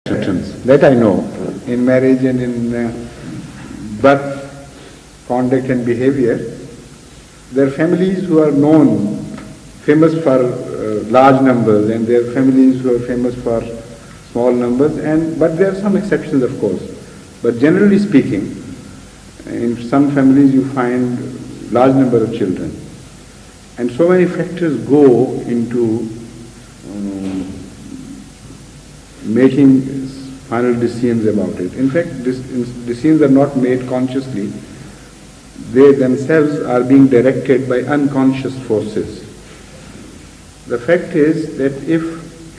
that I know in marriage and in birth, conduct and behavior. There are families who are known, famous for large numbers, and there are families who are famous for small numbers, but there are some exceptions, of course. But generally speaking, in some families you find large number of children. And so many factors go into making final decisions about it. In fact, decisions are not made consciously. They themselves are being directed by unconscious forces. The fact is that if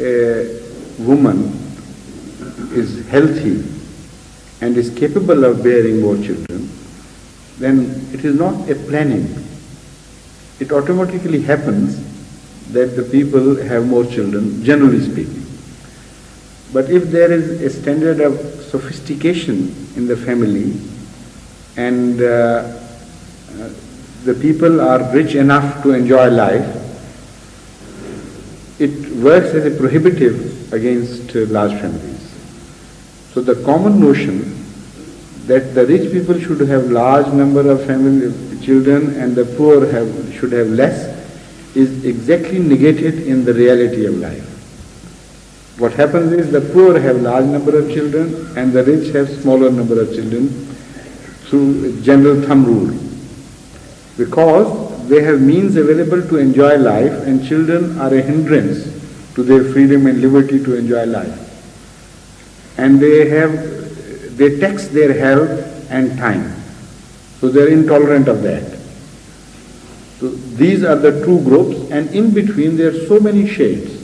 a woman is healthy and is capable of bearing more children, then it is not a planning. It automatically happens that the people have more children, generally speaking. But if there is a standard of sophistication in the family and the people are rich enough to enjoy life, it works as a prohibitive against large families. So the common notion that the rich people should have large number of family children and the poor should have less is exactly negated in the reality of life. What happens is the poor have large number of children and the rich have smaller number of children through a general thumb rule, because they have means available to enjoy life and children are a hindrance to their freedom and liberty to enjoy life. And they tax their health and time. So they are intolerant of that. So these are the two groups, and in between there are so many shades.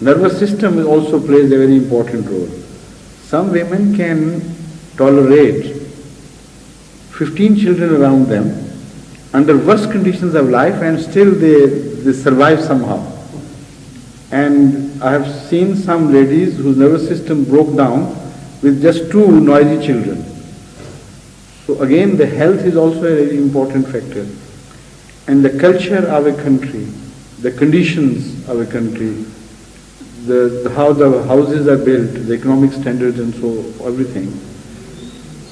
Nervous system also plays a very important role. Some women can tolerate 15 children around them under worst conditions of life and still they survive somehow. And I have seen some ladies whose nervous system broke down with just 2 noisy children. So again, the health is also a very important factor. And the culture of a country, the conditions of a country, how the houses are built, the economic standards and so everything.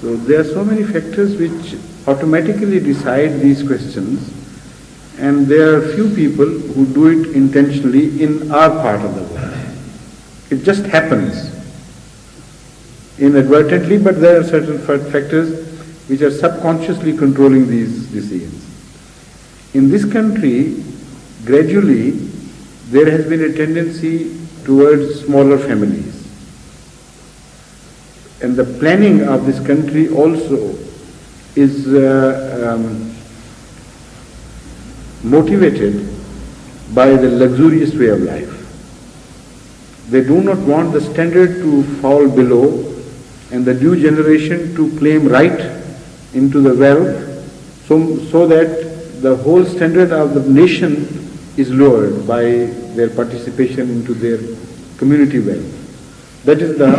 So there are so many factors which automatically decide these questions, and there are few people who do it intentionally in our part of the world. It just happens inadvertently, but there are certain factors which are subconsciously controlling these decisions. In this country, gradually, there has been a tendency towards smaller families. And the planning of this country also is motivated by the luxurious way of life. They do not want the standard to fall below and the new generation to claim right into the wealth, so that the whole standard of the nation is lowered by their participation into their community wealth. That is the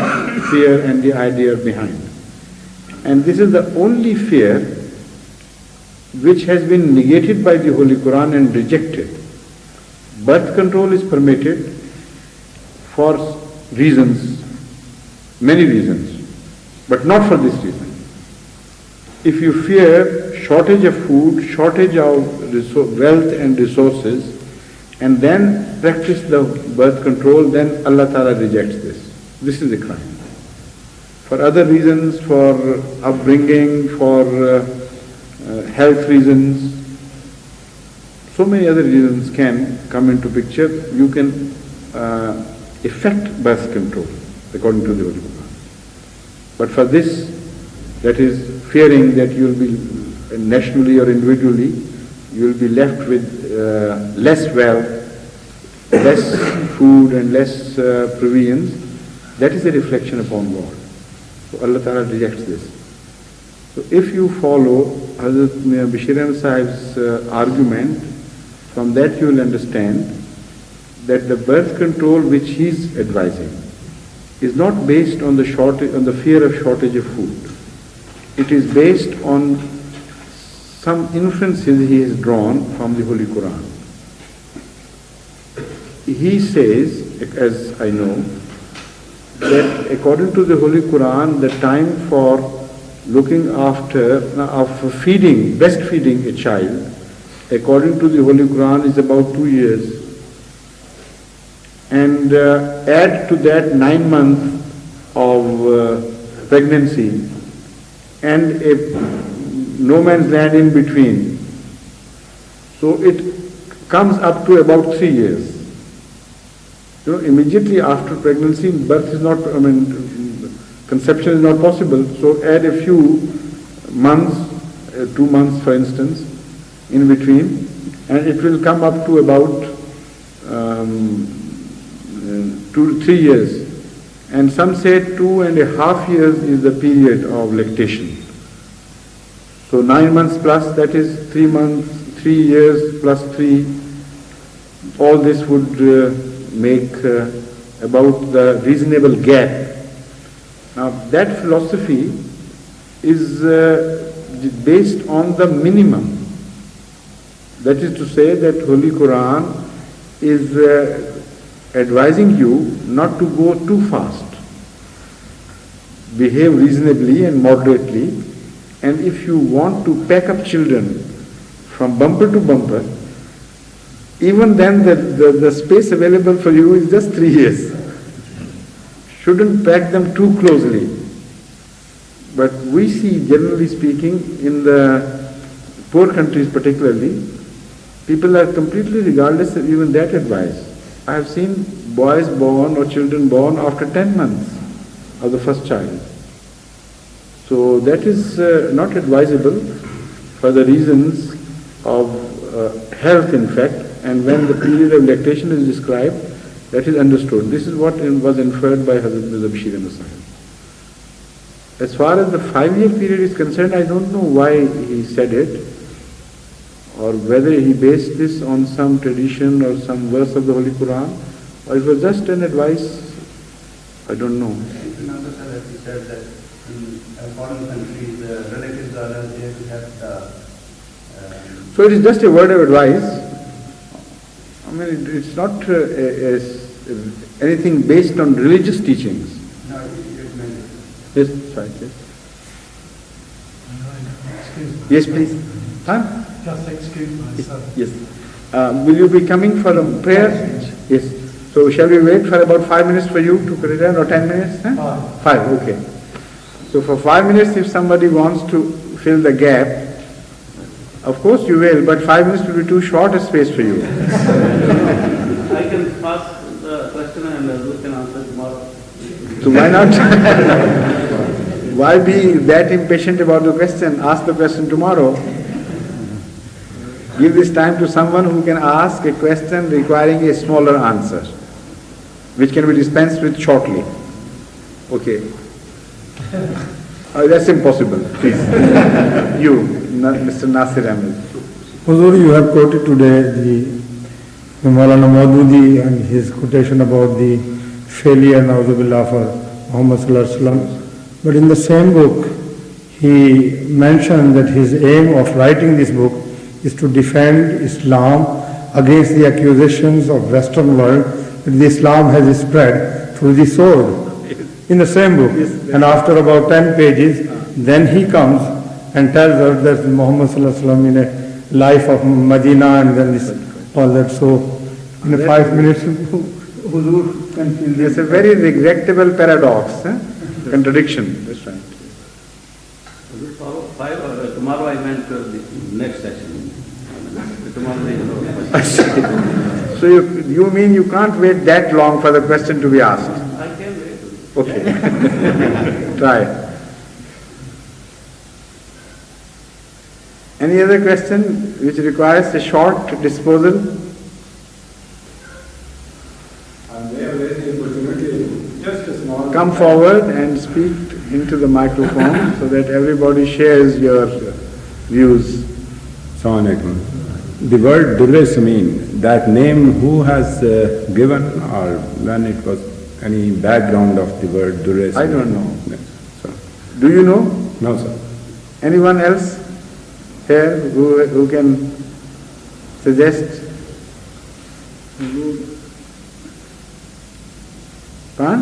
fear and the idea behind. And this is the only fear which has been negated by the Holy Quran and rejected. Birth control is permitted for reasons, many reasons, but not for this reason. If you fear shortage of food, shortage of wealth and resources, and then practice the birth control, then Allah Ta'ala rejects this. This is a crime. For other reasons, for upbringing, for health reasons, so many other reasons can come into picture. You can effect birth control according to the Holy Quran. But for this, that is fearing that you will be nationally or individually, you will be left with less wealth, less food and less provisions, that is a reflection upon God. So Allah Ta'ala rejects this. So if you follow Hazrat Bashir Ahmad Sahib's argument, from that you will understand that the birth control which he is advising is not based on the fear of shortage of food. It is based on some inferences he has drawn from the Holy Quran. He says, as I know, that according to the Holy Quran, the time for looking after, of feeding, breastfeeding a child, according to the Holy Quran is about 2 years. And add to that 9 months of pregnancy and a no man's land in between. So it comes up to about 3 years. Immediately after pregnancy, birth is not, conception is not possible. So add a few months, 2 months for instance, in between, and it will come up to about 2 to 3 years. And some say 2.5 years is the period of lactation. So 9 months plus, that is 3 months, 3 years plus 3, all this would make about the reasonable gap. Now that philosophy is based on the minimum. That is to say that Holy Quran is advising you not to go too fast. Behave reasonably and moderately, and if you want to pack up children from bumper to bumper, even then the space available for you is just 3 years. Shouldn't pack them too closely. But we see, generally speaking, in the poor countries particularly, people are completely regardless of even that advice. I have seen boys born or children born after 10 months of the first child. So that is not advisable for the reasons of health, in fact, and when the period of lactation is described, that is understood. This is what was inferred by Hazrat Mirza Bashir Ahmad Sahib. As far as the 5-year period is concerned, I don't know why he said it, or whether he based this on some tradition or some verse of the Holy Quran, or it was just an advice, I don't know. Another sir, he said that in foreign countries, the relatives are there to have the... So it is just a word of advice. I mean, it's not anything based on religious teachings. No, it meant... Yes, right, yes. Excuse me. Yes, please. Huh? Just excuse myself. Yes. Will you be coming for a prayer? Yes. So shall we wait for about 5 minutes for you to return, or 10 minutes? Huh? 5, okay. So for 5 minutes, if somebody wants to fill the gap, of course you will, but 5 minutes will be too short a space for you. I can ask the question and we can answer tomorrow. So why not? Why be that impatient about the question? Ask the question tomorrow. Give this time to someone who can ask a question requiring a smaller answer, which can be dispensed with shortly. Okay. That's impossible. Please. You, Mr. Nasir Ahmed. Huzur, you have quoted today the Maulana Maududi and his quotation about the failure, na'udzubillah, for Muhammad sallallahu alaihi wasallam. But in the same book, he mentioned that his aim of writing this book is to defend Islam against the accusations of Western world that the Islam has spread through the sword. In the same book. And after about 10 pages, then he comes and tells us that Muhammad sallallahu alaihi wasallam in a life of Medina and then this, all that. So in a 5 minutes, Huzur can feel this. It's a very regrettable paradox, contradiction. That's right. Tomorrow I meant the next session. Tomorrow So you mean you can't wait that long for the question to be asked? I can wait. Okay. Try. Any other question which requires a short disposal? Come forward and speak into the microphone so that everybody shares your views. Assalamu alaikum. The word Durre Samin, that name who has given, or when it was, any background of the word Durre Samin? I don't know. No, sir. Do you know? No, sir. Anyone else here who can suggest? Huh?